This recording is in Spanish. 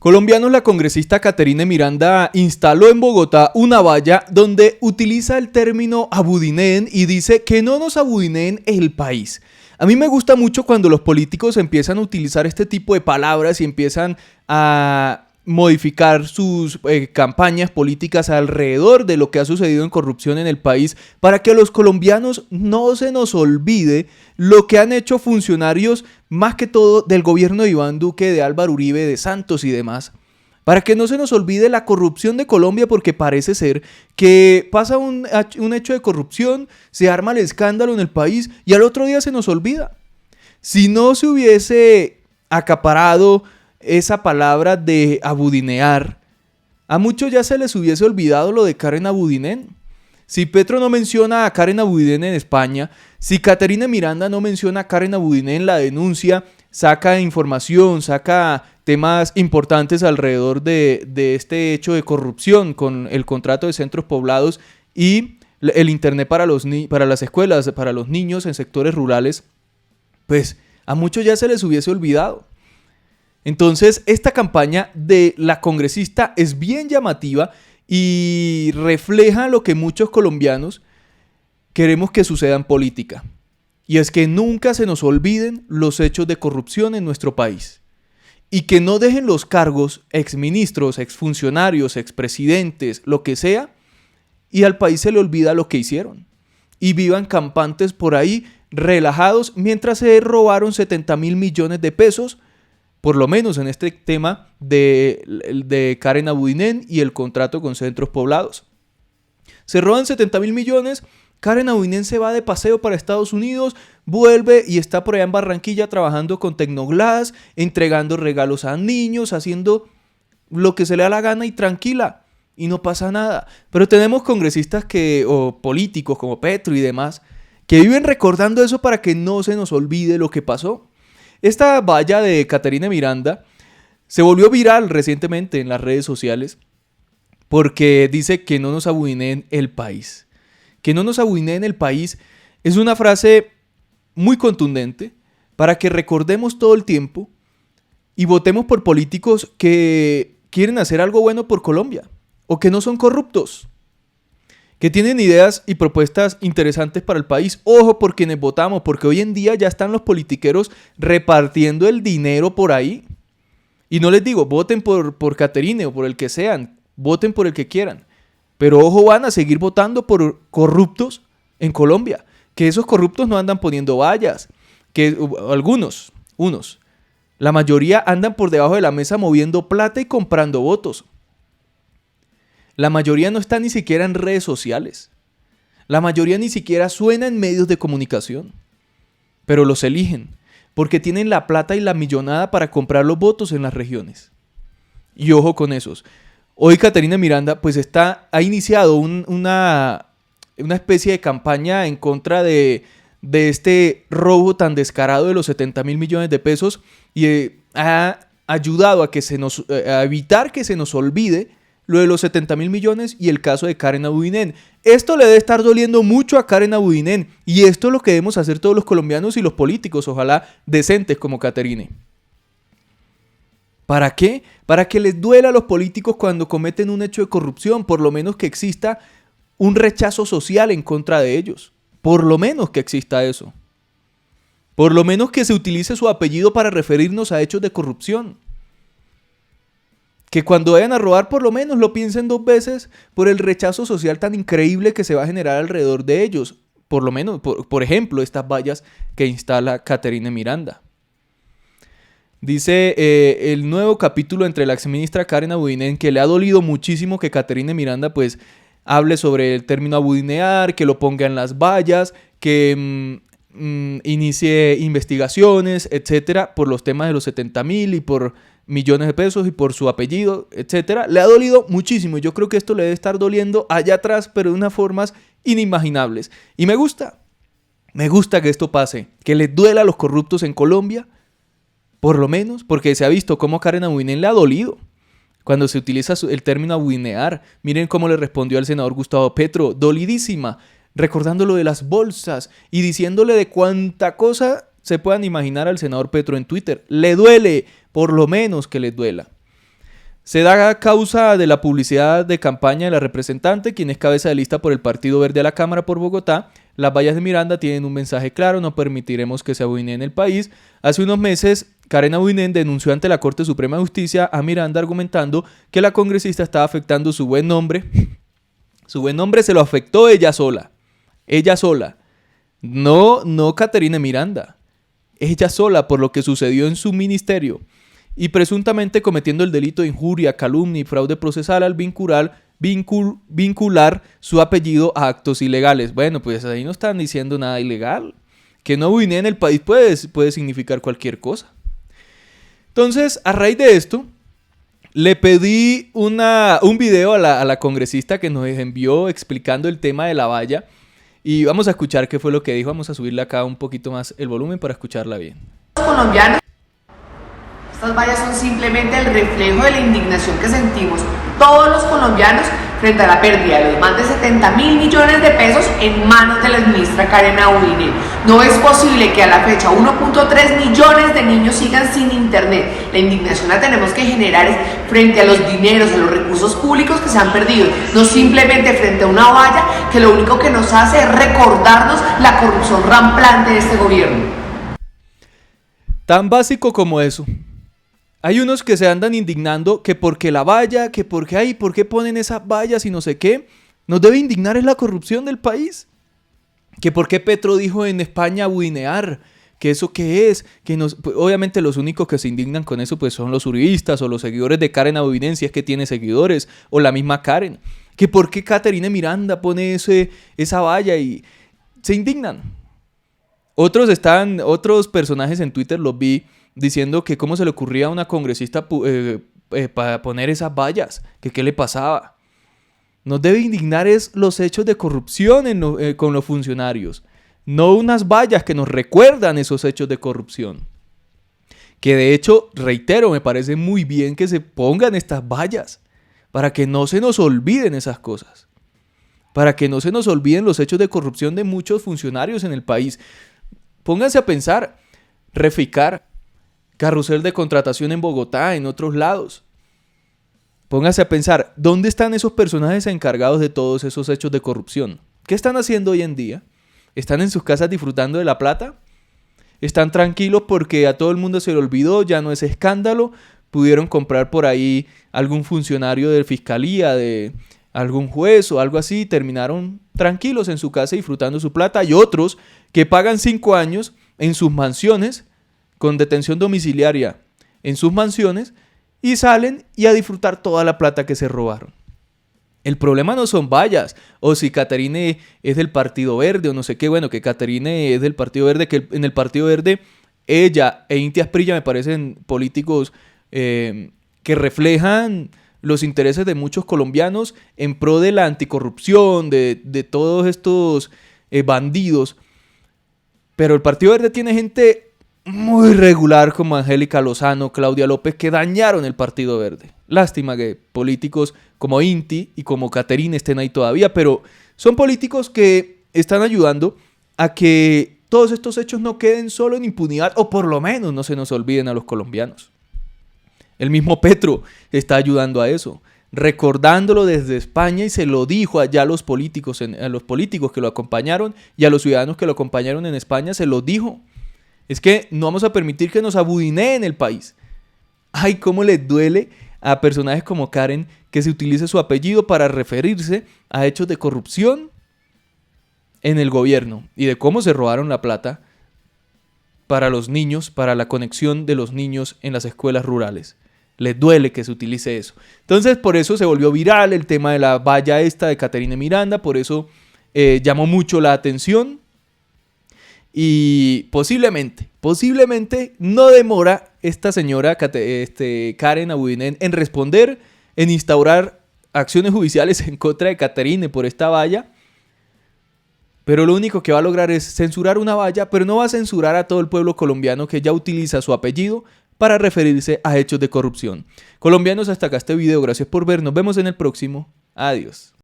Colombianos, la congresista Caterine Miranda instaló en Bogotá una valla donde utiliza el término abudinen y dice que no nos abudinen el país. A mí me gusta mucho cuando los políticos empiezan a utilizar este tipo de palabras y empiezan a modificar sus campañas políticas alrededor de lo que ha sucedido en corrupción en el país para que a los colombianos no se nos olvide lo que han hecho funcionarios, más que todo del gobierno de Iván Duque, de Álvaro Uribe, de Santos y demás. Para que no se nos olvide la corrupción de Colombia, porque parece ser que pasa un hecho de corrupción, se arma el escándalo en el país y al otro día se nos olvida. Si no se hubiese acaparado esa palabra de abudinear, a muchos ya se les hubiese olvidado lo de Karen Abudinen. Si Petro no menciona a Karen Abudinen en España, si Caterine Miranda no menciona a Karen Abudinen en la denuncia, saca información, saca temas importantes alrededor de este hecho de corrupción con el contrato de centros poblados y el internet para las escuelas, para los niños en sectores rurales, pues a muchos ya se les hubiese olvidado. Entonces, esta campaña de la congresista es bien llamativa y refleja lo que muchos colombianos queremos que suceda en política. Y es que nunca se nos olviden los hechos de corrupción en nuestro país. Y que no dejen los cargos exministros, exfuncionarios, expresidentes, lo que sea, y al país se le olvida lo que hicieron. Y vivan campantes por ahí relajados mientras se robaron 70.000 millones de pesos, por lo menos en este tema de Karen Abudinen y el contrato con centros poblados. Se roban 70.000 millones, Karen Abudinen se va de paseo para Estados Unidos, vuelve y está por allá en Barranquilla trabajando con Tecnoglass, entregando regalos a niños, haciendo lo que se le da la gana y tranquila, y no pasa nada. Pero tenemos congresistas o políticos como Petro y demás, que viven recordando eso para que no se nos olvide lo que pasó. Esta valla de Caterine Miranda se volvió viral recientemente en las redes sociales porque dice que no nos abudinen el país. Que no nos abudinen el país es una frase muy contundente para que recordemos todo el tiempo y votemos por políticos que quieren hacer algo bueno por Colombia o que no son corruptos, que tienen ideas y propuestas interesantes para el país. Ojo por quienes votamos, porque hoy en día ya están los politiqueros repartiendo el dinero por ahí. Y no les digo, voten por Caterine o por el que sean, voten por el que quieran. Pero ojo, van a seguir votando por corruptos en Colombia. Que esos corruptos no andan poniendo vallas. Que unos. La mayoría andan por debajo de la mesa moviendo plata y comprando votos. La mayoría no está ni siquiera en redes sociales. La mayoría ni siquiera suena en medios de comunicación. Pero los eligen porque tienen la plata y la millonada para comprar los votos en las regiones. Y ojo con esos. Hoy Caterine Miranda pues ha iniciado una especie de campaña en contra de este robo tan descarado de los 70.000 millones de pesos y ha ayudado a evitar que se nos olvide lo de los 70.000 millones y el caso de Karen Abudinen. Esto le debe estar doliendo mucho a Karen Abudinen y esto es lo que debemos hacer todos los colombianos y los políticos, ojalá decentes como Caterine. ¿Para qué? Para que les duela a los políticos cuando cometen un hecho de corrupción, por lo menos que exista un rechazo social en contra de ellos. Por lo menos que exista eso. Por lo menos que se utilice su apellido para referirnos a hechos de corrupción. Que cuando vayan a robar por lo menos lo piensen 2 veces por el rechazo social tan increíble que se va a generar alrededor de ellos. Por lo menos, por ejemplo, estas vallas que instala Caterine Miranda. Dice el nuevo capítulo entre la exministra Karen Abudinen que le ha dolido muchísimo que Caterine Miranda pues hable sobre el término abudinear, que lo ponga en las vallas, que inicie investigaciones, etcétera, por los temas de los 70.000 y por millones de pesos y por su apellido, etcétera. Le ha dolido muchísimo y yo creo que esto le debe estar doliendo allá atrás, pero de unas formas inimaginables. Y me gusta que esto pase, que les duela a los corruptos en Colombia, por lo menos, porque se ha visto cómo a Karen Abudinen le ha dolido cuando se utiliza el término abudinear. Miren cómo le respondió al senador Gustavo Petro, dolidísima, recordando lo de las bolsas y diciéndole de cuánta cosa se puedan imaginar al senador Petro en Twitter. Le duele, por lo menos que les duela. Se da a causa de la publicidad de campaña de la representante, quien es cabeza de lista por el Partido Verde a la Cámara por Bogotá. Las vallas de Miranda tienen un mensaje claro: no permitiremos que se abunine en el país. Hace unos meses, Karen Abuninen denunció ante la Corte Suprema de Justicia a Miranda argumentando que la congresista estaba afectando su buen nombre. Su buen nombre se lo afectó ella sola. Ella sola. No Caterina Miranda. Ella sola, por lo que sucedió en su ministerio. Y presuntamente cometiendo el delito de injuria, calumnia y fraude procesal al vincular su apellido a actos ilegales. Bueno, pues ahí no están diciendo nada ilegal. Que no abunine en el país puede significar cualquier cosa. Entonces, a raíz de esto, le pedí un video a la congresista que nos envió explicando el tema de la valla. Y vamos a escuchar qué fue lo que dijo. Vamos a subirle acá un poquito más el volumen para escucharla bien. Colombianos, estas vallas son simplemente el reflejo de la indignación que sentimos todos los colombianos frente a la pérdida de los más de 70.000 millones de pesos en manos de la ministra Karen Abuninen. No es posible que a la fecha 1.3 millones de niños sigan sin internet. La indignación la tenemos que generar frente a los dineros, a los recursos públicos que se han perdido, no simplemente frente a una valla que lo único que nos hace es recordarnos la corrupción rampante de este gobierno. Tan básico como eso. Hay unos que se andan indignando que porque la valla, que porque hay, ¿por qué ponen esas vallas y no sé qué? Nos debe indignar es la corrupción del país. Que por qué Petro dijo en España abudinear, que eso qué es, que pues, obviamente los únicos que se indignan con eso pues son los uribistas o los seguidores de Karen Abuninen, si es que tiene seguidores, o la misma Karen. Que por qué Caterina Miranda pone esa valla y se indignan. Otros personajes en Twitter los vi diciendo que cómo se le ocurría a una congresista para poner esas vallas, que qué le pasaba. Nos debe indignar es los hechos de corrupción con los funcionarios, no unas vallas que nos recuerdan esos hechos de corrupción. Que de hecho, reitero, me parece muy bien que se pongan estas vallas para que no se nos olviden esas cosas, para que no se nos olviden los hechos de corrupción de muchos funcionarios en el país. Pónganse a pensar, Reficar, carrusel de contratación en Bogotá, en otros lados. Póngase a pensar, ¿dónde están esos personajes encargados de todos esos hechos de corrupción? ¿Qué están haciendo hoy en día? ¿Están en sus casas disfrutando de la plata? ¿Están tranquilos porque a todo el mundo se le olvidó, ya no es escándalo? ¿Pudieron comprar por ahí algún funcionario de fiscalía, de algún juez o algo así? Terminaron tranquilos en su casa disfrutando su plata. Y otros que pagan 5 años en sus mansiones, con detención domiciliaria en sus mansiones, y salen y a disfrutar toda la plata que se robaron. El problema no son vallas, o si Caterine es del Partido Verde, o no sé qué, bueno, que Caterine es del Partido Verde, que en el Partido Verde ella e Inti Asprilla me parecen políticos que reflejan los intereses de muchos colombianos en pro de la anticorrupción, de todos estos bandidos. Pero el Partido Verde tiene gente muy regular como Angélica Lozano, Claudia López, que dañaron el Partido Verde. Lástima que políticos como Inti y como Caterine estén ahí todavía, pero son políticos que están ayudando a que todos estos hechos no queden solo en impunidad, o por lo menos no se nos olviden a los colombianos. El mismo Petro está ayudando a eso, recordándolo desde España, y se lo dijo allá a los políticos que lo acompañaron y a los ciudadanos que lo acompañaron en España, se lo dijo. Es que no vamos a permitir que nos abudineen el país. Ay, cómo les duele a personajes como Karen que se utilice su apellido para referirse a hechos de corrupción en el gobierno y de cómo se robaron la plata para los niños, para la conexión de los niños en las escuelas rurales. Les duele que se utilice eso. Entonces, por eso se volvió viral el tema de la valla esta de Caterina Miranda, por eso llamó mucho la atención. Y posiblemente no demora esta señora Karen Abuninen en responder, en instaurar acciones judiciales en contra de Caterine por esta valla. Pero lo único que va a lograr es censurar una valla, pero no va a censurar a todo el pueblo colombiano que ya utiliza su apellido para referirse a hechos de corrupción. Colombianos, hasta acá este video. Gracias por ver. Nos vemos en el próximo. Adiós.